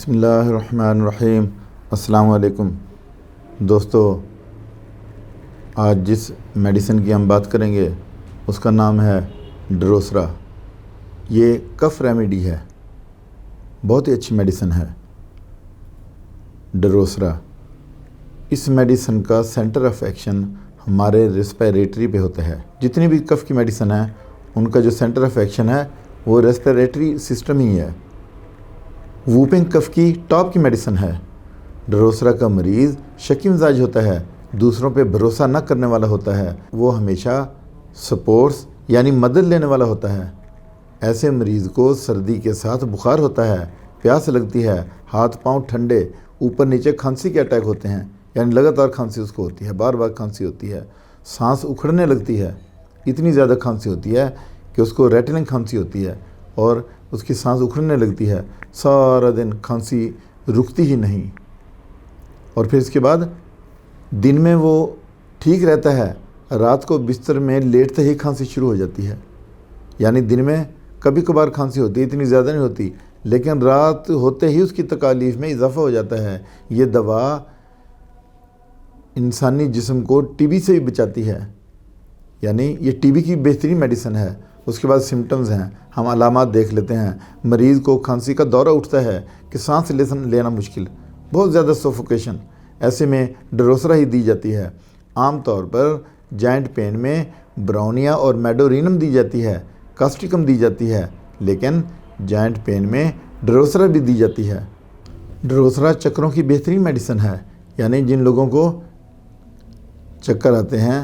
بسم اللہ الرحمن الرحیم۔ السلام علیکم دوستو، آج جس میڈیسن کی ہم بات کریں گے اس کا نام ہے ڈروسرا۔ یہ کف ریمیڈی ہے، بہت ہی اچھی میڈیسن ہے ڈروسرا۔ اس میڈیسن کا سینٹر آف ایکشن ہمارے ریسپیریٹری پہ ہوتا ہے۔ جتنی بھی کف کی میڈیسن ہے ان کا جو سینٹر آف ایکشن ہے وہ ریسپیریٹری سسٹم ہی ہے۔ ووپنگ کف کی ٹاپ کی میڈیسن ہے۔ ڈروسرا کا مریض شکی مزاج ہوتا ہے، دوسروں پہ بھروسہ نہ کرنے والا ہوتا ہے، وہ ہمیشہ سپورٹس یعنی مدد لینے والا ہوتا ہے۔ ایسے مریض کو سردی کے ساتھ بخار ہوتا ہے، پیاس لگتی ہے، ہاتھ پاؤں ٹھنڈے، اوپر نیچے کھانسی کے اٹیک ہوتے ہیں، یعنی لگاتار کھانسی اس کو ہوتی ہے، بار بار کھانسی ہوتی ہے، سانس اکھڑنے لگتی ہے، اتنی زیادہ کھانسی ہوتی ہے کہ اس کو ریٹلنگ کھانسی ہوتی ہے اور اس کی سانس اکھڑنے لگتی ہے، سارا دن کھانسی رکتی ہی نہیں۔ اور پھر اس کے بعد دن میں وہ ٹھیک رہتا ہے، رات کو بستر میں لیٹتے ہی کھانسی شروع ہو جاتی ہے۔ یعنی دن میں کبھی کبھار کھانسی ہوتی ہے، اتنی زیادہ نہیں ہوتی، لیکن رات ہوتے ہی اس کی تکالیف میں اضافہ ہو جاتا ہے۔ یہ دوا انسانی جسم کو ٹی بی سے بھی بچاتی ہے، یعنی یہ ٹی بی کی بہترین میڈیسن ہے۔ اس کے بعد سمٹمز ہیں، ہم علامات دیکھ لیتے ہیں۔ مریض کو کھانسی کا دورہ اٹھتا ہے کہ سانس لینا مشکل، بہت زیادہ سوفوکیشن، ایسے میں ڈروسرا ہی دی جاتی ہے۔ عام طور پر جوائنٹ پین میں براؤنیا اور میڈورینم دی جاتی ہے، کاسٹیکم دی جاتی ہے، لیکن جوائنٹ پین میں ڈروسرا بھی دی جاتی ہے۔ ڈروسرا چکروں کی بہترین میڈیسن ہے، یعنی جن لوگوں کو چکر آتے ہیں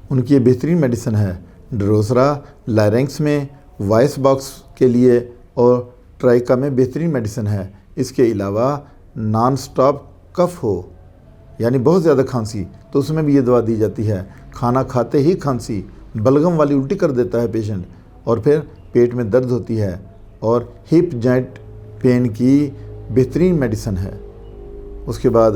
ان کی یہ بہترین میڈیسن ہے۔ ڈروسرا لائرنکس میں، وائس باکس کے لیے اور ٹرائکا میں بہترین میڈیسن ہے۔ اس کے علاوہ نان سٹاپ کف ہو، یعنی بہت زیادہ کھانسی، تو اس میں بھی یہ دوا دی جاتی ہے۔ کھانا کھاتے ہی کھانسی، بلغم والی الٹی کر دیتا ہے پیشنٹ، اور پھر پیٹ میں درد ہوتی ہے، اور ہپ جوائنٹ پین کی بہترین میڈیسن ہے۔ اس کے بعد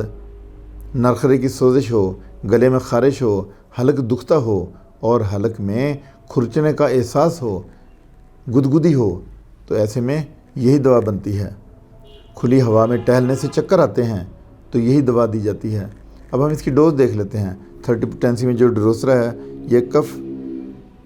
نرخرے کی سوزش ہو، گلے میں خارش ہو، حلق دکھتا ہو اور حلق میں کھرچنے کا احساس ہو، گدگدی ہو، تو ایسے میں یہی دوا بنتی ہے۔ کھلی ہوا میں ٹہلنے سے چکر آتے ہیں تو یہی دوا دی جاتی ہے۔ اب ہم اس کی ڈوز دیکھ لیتے ہیں۔ 30 پوٹینسی میں جو ڈروسرا ہے یہ کف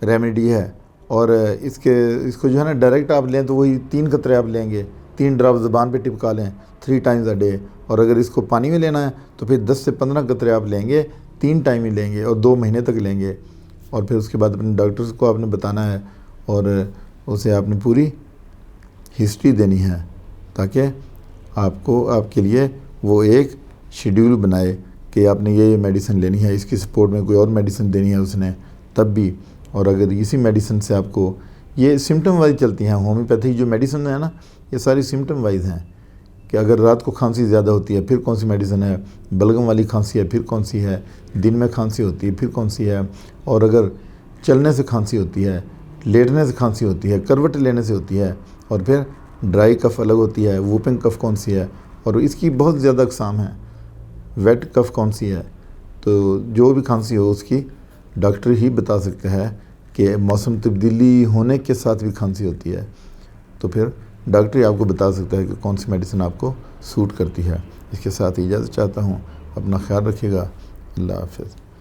ریمیڈی ہے، اور اس کو جو ہے نا ڈائریکٹ آپ لیں تو وہی 3 قطرے آپ لیں گے، 3 ڈراپ زبان پہ ٹپکا لیں 3 ٹائمز اے ڈے، اور اگر اس کو پانی میں لینا ہے تو پھر 10 سے 15 قطرے آپ لیں گے، 3 ٹائم ہی لیں گے اور 2 مہینے تک لیں گے۔ اور پھر اس کے بعد اپنے ڈاکٹر کو آپ نے بتانا ہے اور اسے آپ نے پوری ہسٹری دینی ہے، تاکہ آپ کے لیے وہ ایک شیڈیول بنائے کہ آپ نے یہ میڈیسن لینی ہے، اس کی سپورٹ میں کوئی اور میڈیسن دینی ہے اس نے تب بھی۔ اور اگر اسی میڈیسن سے آپ کو یہ سمٹم وائز چلتی ہیں، ہومیوپیتھی جو میڈیسن ہے نا یہ ساری سمٹم وائز ہیں، کہ اگر رات کو کھانسی زیادہ ہوتی ہے پھر کون سی میڈیسن ہے، بلغم والی کھانسی ہے پھر کون سی ہے، دن میں کھانسی ہوتی ہے پھر کون سی ہے، اور اگر چلنے سے کھانسی ہوتی ہے، لیٹنے سے کھانسی ہوتی ہے، کروٹ لینے سے ہوتی ہے، اور پھر ڈرائی کف الگ ہوتی ہے، ووپنگ کف کون سی ہے، اور اس کی بہت زیادہ اقسام ہیں، ویٹ کف کون سی ہے۔ تو جو بھی کھانسی ہو اس کی ڈاکٹر ہی بتا سکتا ہے کہ موسم تبدیلی ہونے کے ساتھ بھی کھانسی ہوتی ہے، تو پھر ڈاکٹر ہی آپ کو بتا سکتا ہے کہ کون سی میڈیسن آپ کو سوٹ کرتی ہے۔ اس کے ساتھ اجازت چاہتا ہوں، اپنا خیال رکھیے گا، اللہ حافظ۔